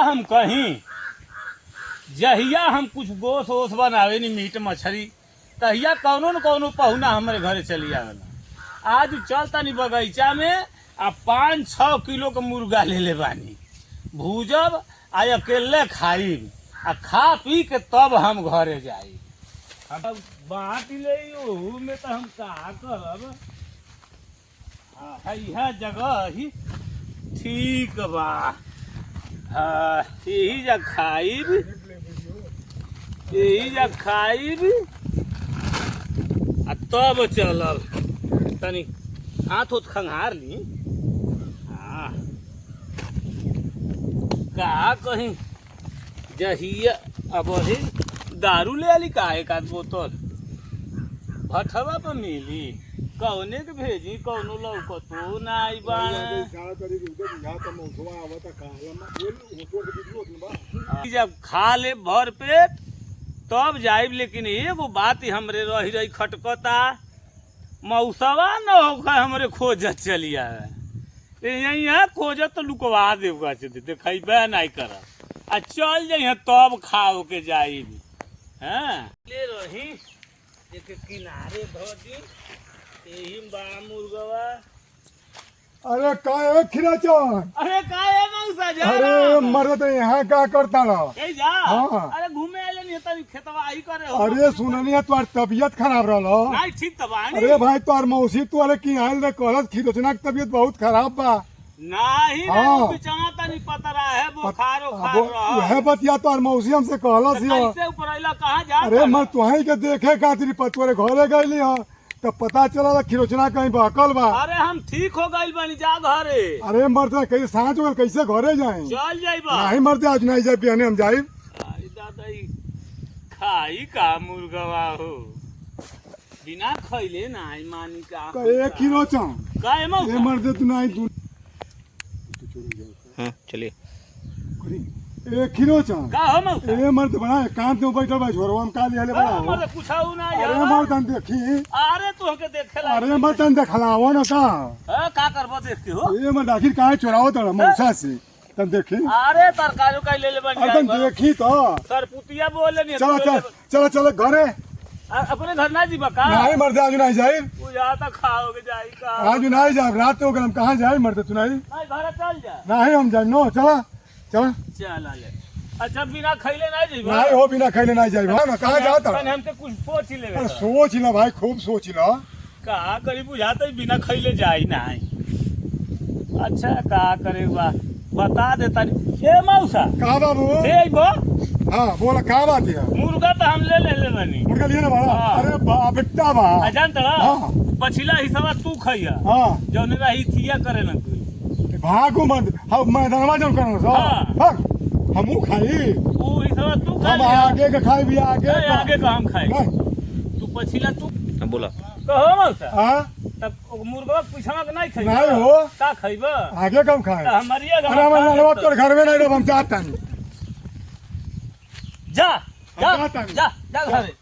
हम कहीं जहिया हम कुछ गोश वोश बनावे नी मीट मछली तहिया कौनो न कौनो पहुना हमारे घरे चली आवेला। आज चलता नी बगीचा में आ 5-6 किलो के मुर्गा ले ले बानी भूजब आ अकेले खाई आ खा पी के तब हम घरे जाई। अब बाँट ले में तो हम का करब। यह जगह ही ठीक बा। हाँ यही जा खाइब आ तब चलब। तनी हाथ उथ खंगार ली। हाँ का कहीं जहिया अब दारू ले आली का एक आध बोतल भटवा पर मिली कौने के भेजी कौनो लौकतो ना आई बा। जब खा ले भर पेट तब जाइब। लेकिन एगो बात ही हमरे रही खटकता मौसवा न होगा हमरे खोजत चलिया यहाँ खोजत तो लुकवा देगा देखेबे नहीं कर आ चल जाइए तब खाओ के जाइब। हाँ ले रही एक किनारे धोदी यही बा मुर्गवा। अरे का है खिराचन? अरे का है मौसा जा? अरे मर्द तो यहाँ का करता ना? ए जा। हाँ। अरे घूमे आले नहीं तनी खेतवा आई करे हो। अरे सुननी है तुम्हारी तबीयत खराब रहा। नहीं ठीक तबानी। अरे भाई तुम्हार मौसी तुम्हारे की आयल रे कहलस खिरोचना की तबीयत बहुत खराब बा। नहीं हाँ। बिचाना तनी पता रहा है बुखार रहा। वह बतिया तुम्हार मौसी हमसे कहलस यो। कैसे ऊपर आइला कहां जा? अरे मैं तुही के देखे खातिर पतवरे घरे गईली ह तब पता चला खिरोचना कहीं बहकल बा। अरे हम ठीक हो गइल बानी जा घरे। अरे मर्द कहीं सांझ हो कैसे घरे जाए? चल जाइबा। नहीं मर्द आज नहीं जाए बिहाने हम जाए। आई दादाई खाई का मुर्गवा हो बिना खइले नहीं मानी का। कहे खिरोचन का है मौसा? ये मर्द तू नहीं तू। हाँ चलिए। ए खिरोचन का हो मौसा? ए मर्द बना कांत में बैठल बा झोरवा में का लिहले बड़ा हो। मरे पूछाऊ ना यार। अरे मर्द तन देखी। अरे तू के देखेला। अरे मर्द तन देखलावो ना का करबो देखती हो? ए मर्द आखिर काहे चोरावो तड़ मौसा से तन देखी। अरे तरकारी का ले ले बन अरे तन देखी तो सरपुतिया बोले नहीं। चल घरे। अपने घर ना जीबा का? नहीं मर्द आज नहीं जाए। तू जा त खाओगे जाई का? आज नहीं जाए रात हो गल हम कहां जाए मर्द तू नहीं। नहीं घर चल जा। नहीं हम जाए नो चला चल चल ले। अच्छा बिना खइले नहीं जीबा? नहीं हो बिना खैले नहीं जाए ना कहां जाता? तने हमके कुछ सोच ले। अरे सोच ला भाई खूब सोच ला। का करी बुझाता ही बिना खइले जाई नहीं। अच्छा का करेगा बता देता। ए मौसा का बाबू? ए बो हां बोला का बात है? मुर्गा तो हम ले बनी। मुर्गा लिए ना बड़ा। हाँ। अरे बा बेटा बा। अजान तड़ा हाँ। पछिला हिस्सा तू खइया। हां जौन रही थिया करे ना तू। भागो मत हम मैदानवा जम करना सो। हाँ। भाग हमू खाई। तू हिस्सा तू खा हम लिया। आगे के खाई भी आगे ए, आगे का हम खाए। नहीं तू पछिला तू हाँ बोला। कहो मौसा हां तब मुर्गा पूछवा के नहीं खइबा? नहीं हो। का खइबा? आगे कम खाए। हमारी अरे हम लड़वा तोड़ घर में नहीं रह हम चाहता नहीं। जा जा जाता नहीं। जा जा घरे।